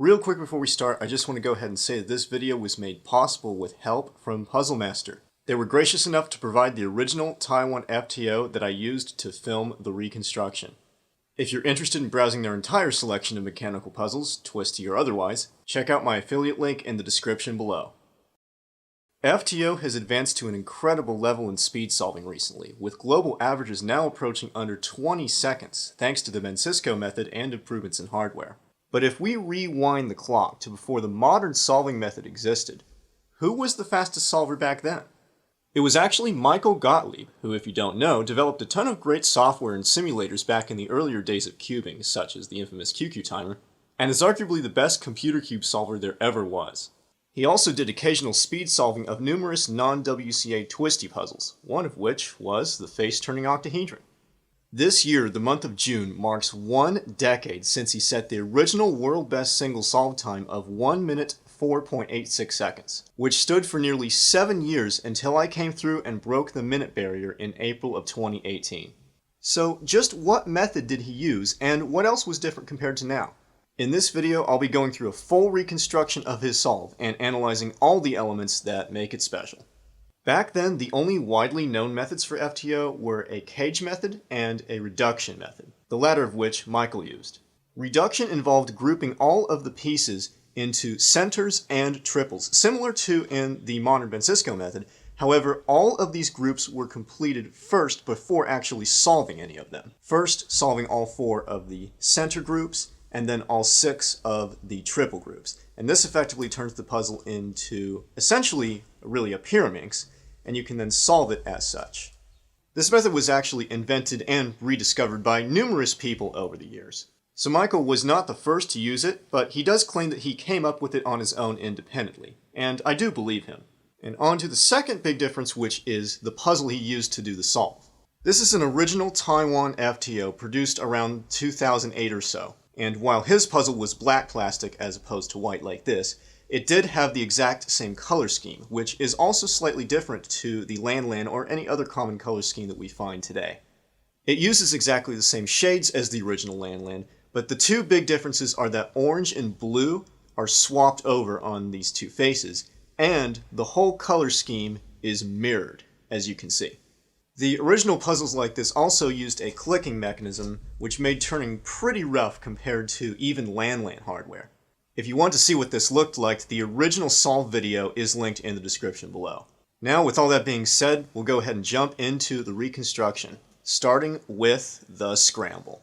Real quick before we start, I just want to go ahead and say that this video was made possible with help from Puzzle Master. They were gracious enough to provide the original Taiwan FTO that I used to film the reconstruction. If you're interested in browsing their entire selection of mechanical puzzles, twisty or otherwise, check out my affiliate link in the description below. FTO has advanced to an incredible level in speed solving recently, with global averages now approaching under 20 seconds, thanks to the benpuzzles method and improvements in hardware. But if we rewind the clock to before the modern solving method existed, who was the fastest solver back then? It was actually Michael Gottlieb, who, if you don't know, developed a ton of great software and simulators back in the earlier days of cubing, such as the infamous QQ timer, and is arguably the best computer cube solver there ever was. He also did occasional speed solving of numerous non-WCA twisty puzzles, one of which was the face-turning octahedron. This year, the month of June, marks 1 decade since he set the original world best single solve time of 1 minute 4.86 seconds, which stood for nearly 7 years until I came through and broke the minute barrier in April of 2018. So just what method did he use, and what else was different compared to now? In this video, I'll be going through a full reconstruction of his solve and analyzing all the elements that make it special. Back then, the only widely known methods for FTO were a cage method and a reduction method, the latter of which Michael used. Reduction involved grouping all of the pieces into centers and triples, similar to in the modern benpuzzles method. However, all of these groups were completed first before actually solving any of them. First, solving all 4 of the center groups, and then all 6 of the triple groups. And this effectively turns the puzzle into essentially really a pyraminx, and you can then solve it as such. This method was actually invented and rediscovered by numerous people over the years. So Michael was not the first to use it, but he does claim that he came up with it on his own independently, and I do believe him. And on to the second big difference, which is the puzzle he used to do the solve. This is an original Taiwan FTO produced around 2008 or so. And while his puzzle was black plastic as opposed to white like this, it did have the exact same color scheme, which is also slightly different to the Lan or any other common color scheme that we find today. It uses exactly the same shades as the original Lan, but the two big differences are that orange and blue are swapped over on these two faces, and the whole color scheme is mirrored, as you can see. The original puzzles like this also used a clicking mechanism, which made turning pretty rough compared to even Lan hardware. If you want to see what this looked like, the original solve video is linked in the description below. Now, with all that being said, we'll go ahead and jump into the reconstruction, starting with the scramble.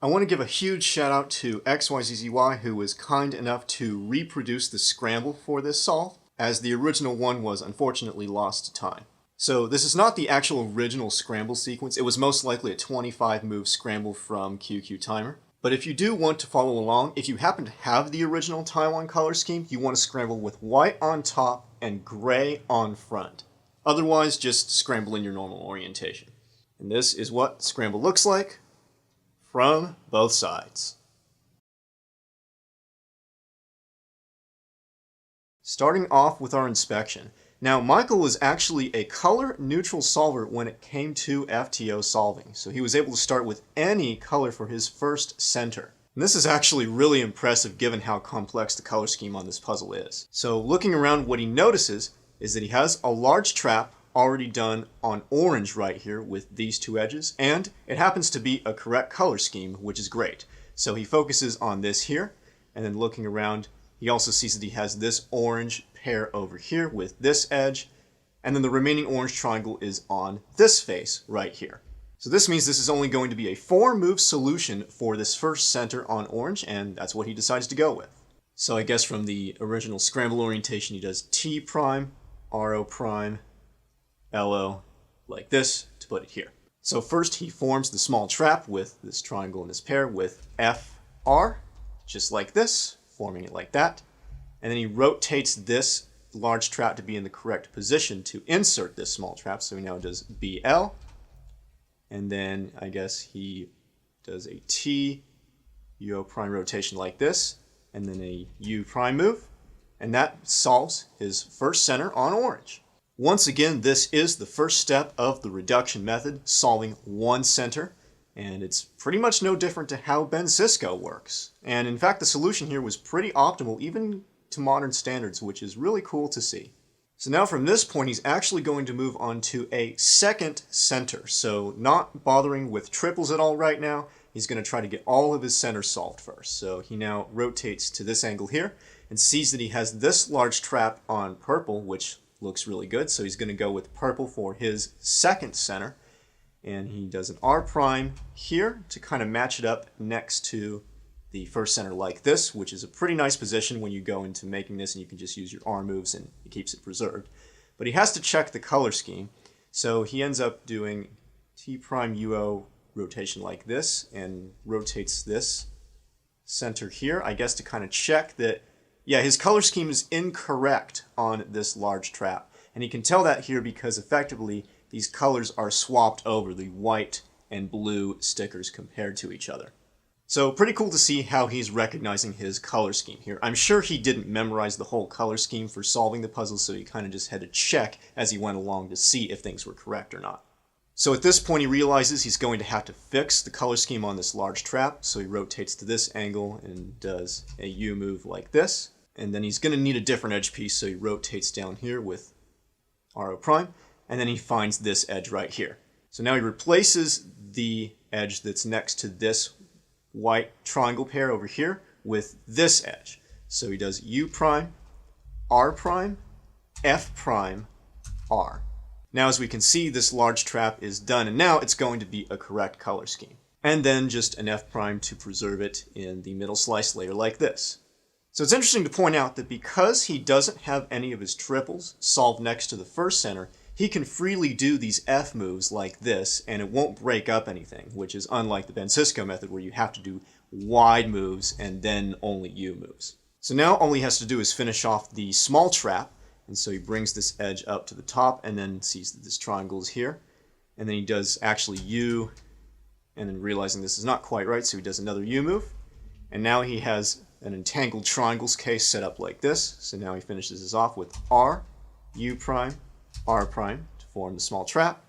I want to give a huge shout out to XYZZY, who was kind enough to reproduce the scramble for this solve, as the original one was unfortunately lost to time. So this is not the actual original scramble sequence. It was most likely a 25-move scramble from QQ timer. But if you do want to follow along, if you happen to have the original Taiwan color scheme, you want to scramble with white on top and gray on front. Otherwise, just scramble in your normal orientation. And this is what scramble looks like from both sides. Starting off with our inspection. Now, Michael was actually a color-neutral solver when it came to FTO solving, so he was able to start with any color for his first center. And this is actually really impressive given how complex the color scheme on this puzzle is. So looking around, what he notices is that he has a large trap already done on orange right here with these two edges, and it happens to be a correct color scheme, which is great. So he focuses on this here, and then looking around, he also sees that he has this orange pair over here with this edge, and then the remaining orange triangle is on this face right here. So this means this is only going to be a 4-move solution for this first center on orange, and that's what he decides to go with. So I guess from the original scramble orientation, he does T prime, RO prime, LO, like this, to put it here. So first he forms the small trap with this triangle in this pair with FR, just like this, forming it like that. And then he rotates this large trap to be in the correct position to insert this small trap. So he now does BL. And then I guess he does a T, UO prime rotation like this, and then a U prime move. And that solves his first center on orange. Once again, this is the first step of the reduction method, solving one center. And it's pretty much no different to how benSysco works. And in fact, the solution here was pretty optimal, even to modern standards, which is really cool to see. So now from this point, he's actually going to move on to a second center. So not bothering with triples at all right now. He's going to try to get all of his centers solved first. So he now rotates to this angle here and sees that he has this large trap on purple, which looks really good. So he's going to go with purple for his second center. And he does an R prime here to kind of match it up next to the first center like this, which is a pretty nice position when you go into making this, and you can just use your R moves and it keeps it preserved. But he has to check the color scheme. So he ends up doing T prime UO rotation like this and rotates this center here, I guess to kind of check that, yeah, his color scheme is incorrect on this large trap. And he can tell that here because effectively these colors are swapped over, the white and blue stickers compared to each other. So pretty cool to see how he's recognizing his color scheme here. I'm sure he didn't memorize the whole color scheme for solving the puzzle, so he kind of just had to check as he went along to see if things were correct or not. So at this point he realizes he's going to have to fix the color scheme on this large trap, so he rotates to this angle and does a U move like this. And then he's going to need a different edge piece, so he rotates down here with RO prime. And then he finds this edge right here. So now he replaces the edge that's next to this white triangle pair over here with this edge. So he does U prime, R prime, F prime, R. Now as we can see, this large trap is done, and now it's going to be a correct color scheme. And then just an F prime to preserve it in the middle slice layer like this. So it's interesting to point out that because he doesn't have any of his triples solved next to the first center, he can freely do these F moves like this, and it won't break up anything, which is unlike the benSysco method where you have to do wide moves and then only U moves. So now all he has to do is finish off the small trap, and so he brings this edge up to the top and then sees that this triangle is here, and then he does actually U, and then realizing this is not quite right, so he does another U move, and now he has an entangled triangles case set up like this. So now he finishes this off with R, U prime, R prime to form the small trap,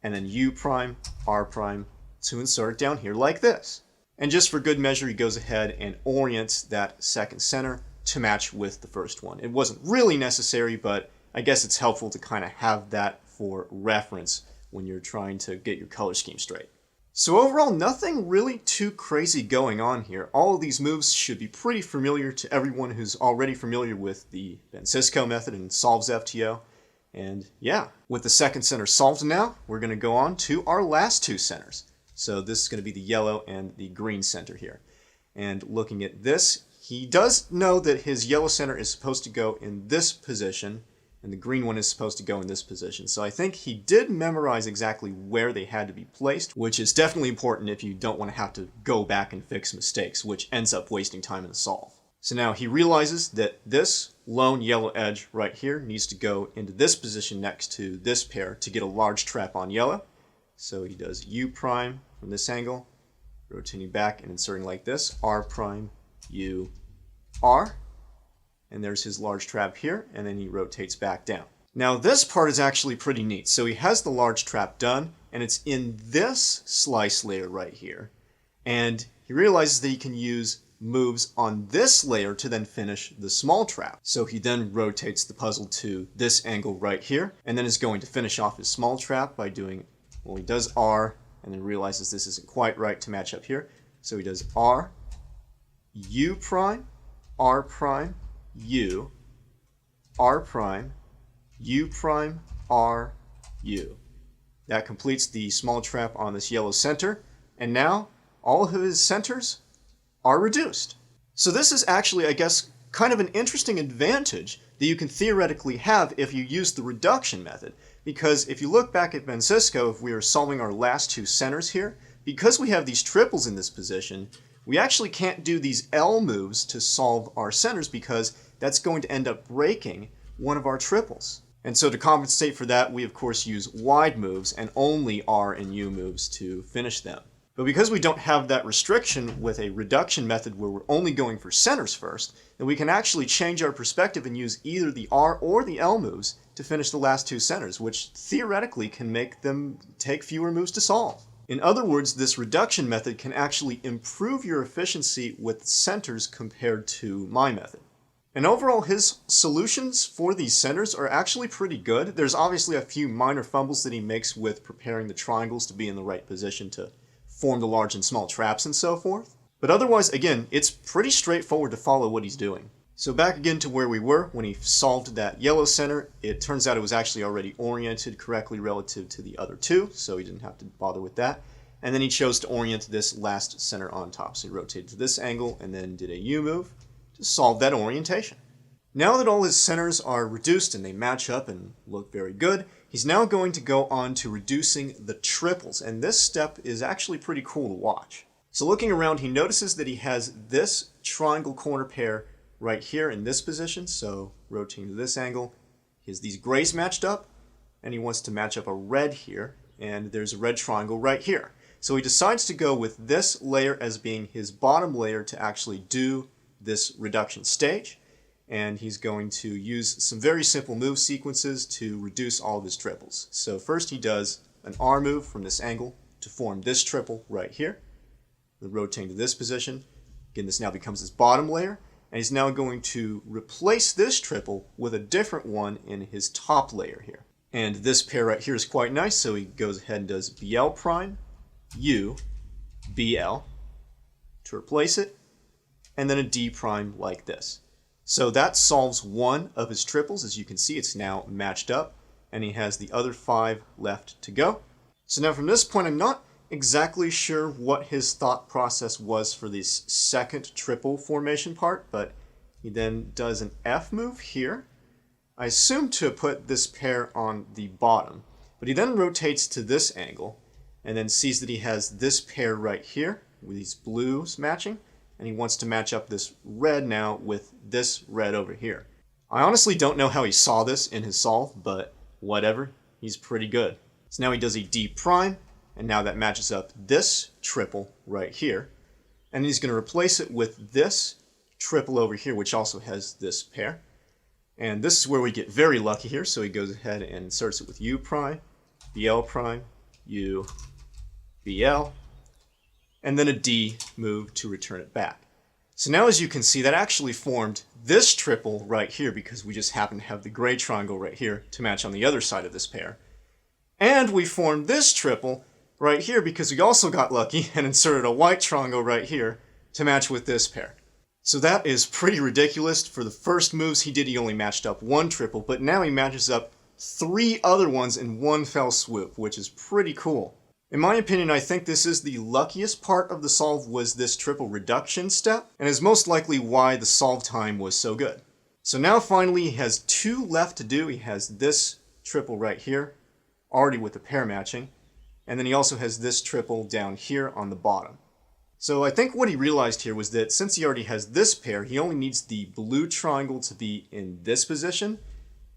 and then U prime, R prime to insert it down here like this. And just for good measure, he goes ahead and orients that second center to match with the first one. It wasn't really necessary, but I guess it's helpful to kind of have that for reference when you're trying to get your color scheme straight. So overall, nothing really too crazy going on here. All of these moves should be pretty familiar to everyone who's already familiar with the benSysco method and solves FTO. And yeah, with the second center solved now, we're going to go on to our last two centers. So this is going to be the yellow and the green center here. And looking at this, he does know that his yellow center is supposed to go in this position, and the green one is supposed to go in this position. So I think he did memorize exactly where they had to be placed, which is definitely important if you don't want to have to go back and fix mistakes, which ends up wasting time in the solve. So now he realizes that this lone yellow edge right here needs to go into this position next to this pair to get a large trap on yellow. So he does U prime from this angle, rotating back and inserting like this, R prime, U, R. And there's his large trap here, and then he rotates back down. Now this part is actually pretty neat. So he has the large trap done, and it's in this slice layer right here. And he realizes that he can use moves on this layer to then finish the small trap. So he then rotates the puzzle to this angle right here, and then is going to finish off his small trap by doing, well, he does R, and then realizes this isn't quite right to match up here. So he does R, U prime, R prime, U, R prime, U prime, R, U. That completes the small trap on this yellow center, and now all of his centers are reduced. So this is actually, I guess, kind of an interesting advantage that you can theoretically have if you use the reduction method. Because if you look back at benSysco, if we are solving our last two centers here, because we have these triples in this position, we actually can't do these L moves to solve our centers because that's going to end up breaking one of our triples. And so to compensate for that, we of course use wide moves and only R and U moves to finish them. But because we don't have that restriction with a reduction method where we're only going for centers first, then we can actually change our perspective and use either the R or the L moves to finish the last two centers, which theoretically can make them take fewer moves to solve. In other words, this reduction method can actually improve your efficiency with centers compared to my method. And overall, his solutions for these centers are actually pretty good. There's obviously a few minor fumbles that he makes with preparing the triangles to be in the right position to form the large and small traps and so forth. But otherwise, again, it's pretty straightforward to follow what he's doing. So back again to where we were when he solved that yellow center. It turns out it was actually already oriented correctly relative to the other two, so he didn't have to bother with that. And then he chose to orient this last center on top. So he rotated to this angle and then did a U move to solve that orientation. Now that all his centers are reduced and they match up and look very good, he's now going to go on to reducing the triples. And this step is actually pretty cool to watch. So looking around, he notices that he has this triangle corner pair right here in this position. So rotating to this angle, he has these grays matched up, and he wants to match up a red here, and there's a red triangle right here. So he decides to go with this layer as being his bottom layer to actually do this reduction stage, and he's going to use some very simple move sequences to reduce all of his triples. So first he does an R move from this angle to form this triple right here, then rotating to this position. Again, this now becomes his bottom layer, and he's now going to replace this triple with a different one in his top layer here. And this pair right here is quite nice, so he goes ahead and does BL prime, U, BL to replace it, and then a D prime like this. So that solves one of his triples. As you can see, it's now matched up, and he has the other 5 left to go. So now from this point, I'm not exactly sure what his thought process was for this second triple formation part, but he then does an F move here. I assume to put this pair on the bottom, but he then rotates to this angle and then sees that he has this pair right here with these blues matching, and he wants to match up this red now with this red over here. I honestly don't know how he saw this in his solve, but whatever, he's pretty good. So now he does a D prime, and now that matches up this triple right here, and he's going to replace it with this triple over here, which also has this pair. And this is where we get very lucky here, so he goes ahead and inserts it with U prime, BL prime, U, BL, and then a D move to return it back. So now as you can see, that actually formed this triple right here because we just happen to have the gray triangle right here to match on the other side of this pair. And we formed this triple right here because we also got lucky and inserted a white triangle right here to match with this pair. So that is pretty ridiculous. For the first moves he did, he only matched up one triple, but now he matches up 3 other ones in one fell swoop, which is pretty cool. In my opinion, I think this is the luckiest part of the solve was this triple reduction step, and is most likely why the solve time was so good. So now finally he has 2 left to do. He has this triple right here, already with the pair matching, and then he also has this triple down here on the bottom. So I think what he realized here was that since he already has this pair, he only needs the blue triangle to be in this position,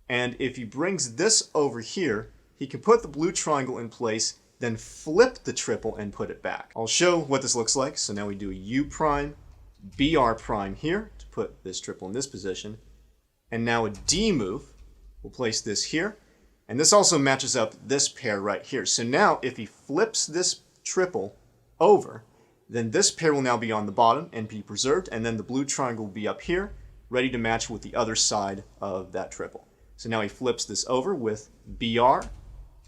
and if he brings this over here, he can put the blue triangle in place, then flip the triple and put it back. I'll show what this looks like. So now we do a U prime, BR prime here to put this triple in this position, and now a D move. We'll place this here, and this also matches up this pair right here. So now if he flips this triple over, then this pair will now be on the bottom and be preserved, and then the blue triangle will be up here, ready to match with the other side of that triple. So now he flips this over with BR,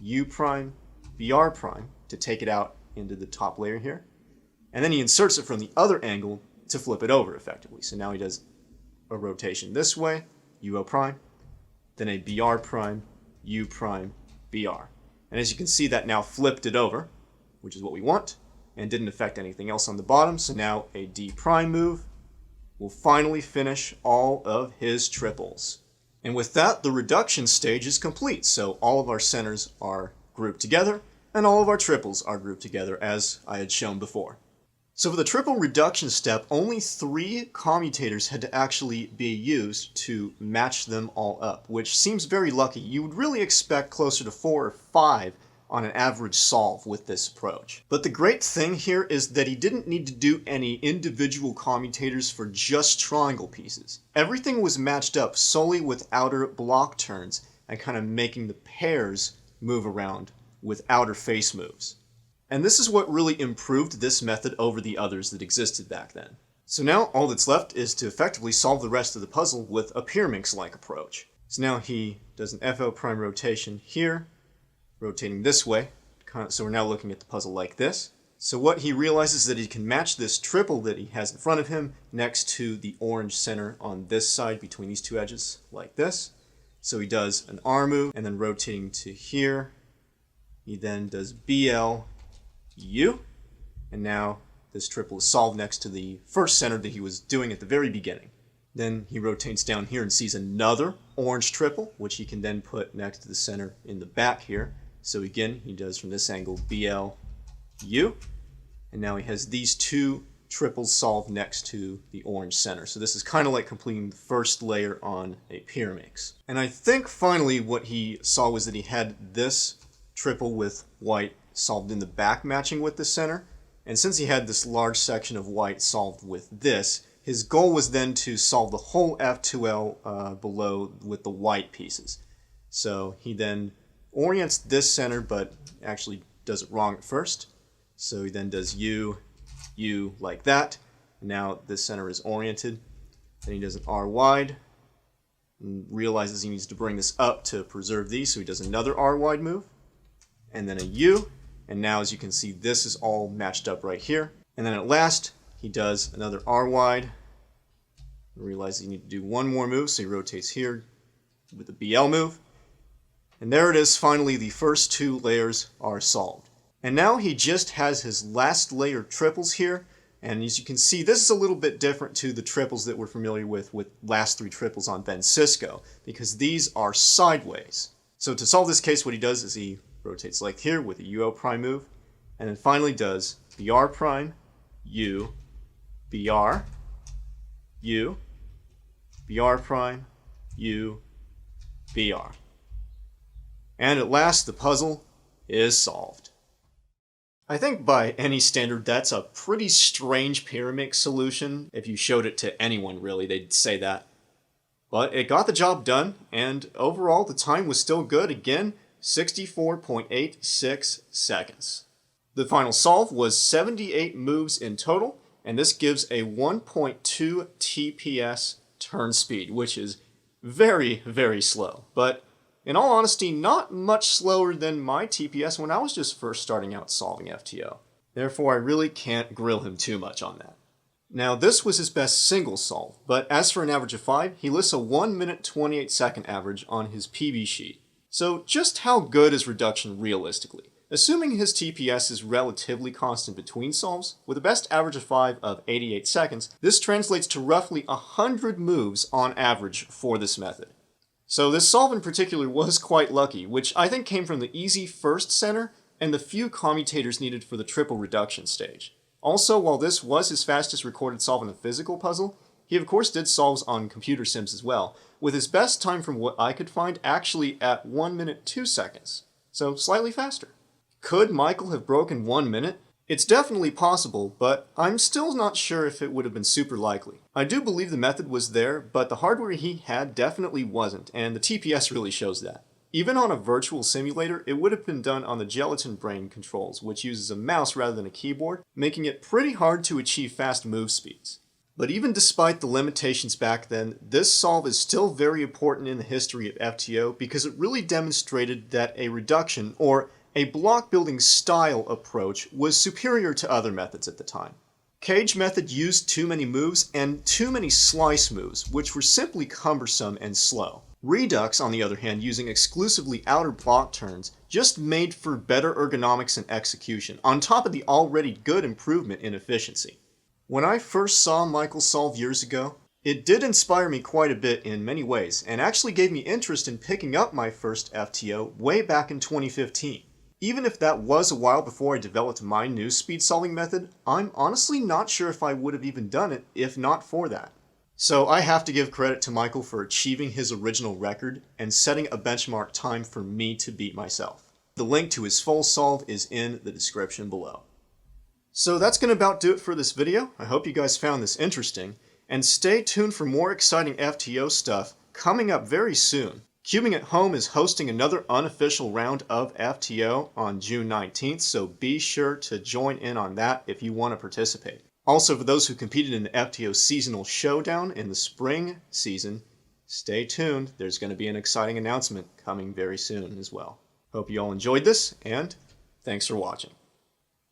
U prime, BR prime to take it out into the top layer here. And then he inserts it from the other angle to flip it over effectively. So now he does a rotation this way, UO prime, then a BR prime, U prime, BR. And as you can see, that now flipped it over, which is what we want, and didn't affect anything else on the bottom. So now a D prime move will finally finish all of his triples. And with that, the reduction stage is complete. So all of our centers are grouped together, and all of our triples are grouped together as I had shown before. So for the triple reduction step, only 3 commutators had to actually be used to match them all up, which seems very lucky. You would really expect closer to 4 or 5 on an average solve with this approach. But the great thing here is that he didn't need to do any individual commutators for just triangle pieces. Everything was matched up solely with outer block turns and kind of making the pairs move around with outer face moves. And this is what really improved this method over the others that existed back then. So now all that's left is to effectively solve the rest of the puzzle with a pyraminx-like approach. So now he does an FO prime rotation here, rotating this way. So we're now looking at the puzzle like this. So what he realizes is that he can match this triple that he has in front of him next to the orange center on this side between these two edges, like this. So he does an R move, and then rotating to here, he then does BL, U, and now this triple is solved next to the first center that he was doing at the very beginning. Then he rotates down here and sees another orange triple, which he can then put next to the center in the back here. So again, he does from this angle BL, U, and now he has these two triples solved next to the orange center. So this is kind of like completing the first layer on a pyraminx. And I think finally what he saw was that he had this triple with white solved in the back matching with the center. And since he had this large section of white solved with this, his goal was then to solve the whole F2L below with the white pieces. So he then orients this center, but actually does it wrong at first. So he then does U, U like that. Now this center is oriented. Then he does an R wide and realizes he needs to bring this up to preserve these. So he does another R wide move and then a U. And now, as you can see, this is all matched up right here. And then at last, he does another R wide. Realizes you need to do one more move, so he rotates here with the BL move. And there it is, finally, the first two layers are solved. And now he just has his last layer triples here. And as you can see, this is a little bit different to the triples that we're familiar with last three triples on Ben Cisco, because these are sideways. So to solve this case, what he does is he rotates like here with a UO prime move, and then finally does BR prime, U, BR, U, BR prime, U, BR. And at last the puzzle is solved. I think by any standard that's a pretty strange pyraminx solution. If you showed it to anyone really, they'd say that. But it got the job done, and overall the time was still good. Again, 64.86 seconds. The final solve was 78 moves in total, and this gives a 1.2 TPS turn speed, which is very, very slow. But in all honesty, not much slower than my TPS when I was just first starting out solving FTO. Therefore, I really can't grill him too much on that. Now, this was his best single solve, but as for an average of 5, he lists a 1 minute 28 second average on his PB sheet. So just how good is reduction realistically? Assuming his TPS is relatively constant between solves, with a best average of 5 of 88 seconds, this translates to roughly 100 moves on average for this method. So this solve in particular was quite lucky, which I think came from the easy first center and the few commutators needed for the triple reduction stage. Also, while this was his fastest recorded solve in a physical puzzle, he of course did solves on computer sims as well, with his best time from what I could find actually at 1 minute 2 seconds, so slightly faster. Could Michael have broken 1 minute? It's definitely possible, but I'm still not sure if it would have been super likely. I do believe the method was there, but the hardware he had definitely wasn't, and the TPS really shows that. Even on a virtual simulator, it would have been done on the gelatin brain controls, which uses a mouse rather than a keyboard, making it pretty hard to achieve fast move speeds. But even despite the limitations back then, this solve is still very important in the history of FTO because it really demonstrated that a reduction, or a block building style approach, was superior to other methods at the time. Cage method used too many moves and too many slice moves, which were simply cumbersome and slow. Redux, on the other hand, using exclusively outer block turns, just made for better ergonomics and execution, on top of the already good improvement in efficiency. When I first saw Michael solve years ago, it did inspire me quite a bit in many ways, and actually gave me interest in picking up my first FTO way back in 2015. Even if that was a while before I developed my new speed solving method, I'm honestly not sure if I would have even done it if not for that. So I have to give credit to Michael for achieving his original record and setting a benchmark time for me to beat myself. The link to his full solve is in the description below. So that's going to about do it for this video. I hope you guys found this interesting, and stay tuned for more exciting FTO stuff coming up very soon. Cubing at Home is hosting another unofficial round of FTO on June 19th, so be sure to join in on that if you want to participate. Also, for those who competed in the FTO Seasonal Showdown in the spring season, stay tuned. There's going to be an exciting announcement coming very soon as well. Hope you all enjoyed this, and thanks for watching.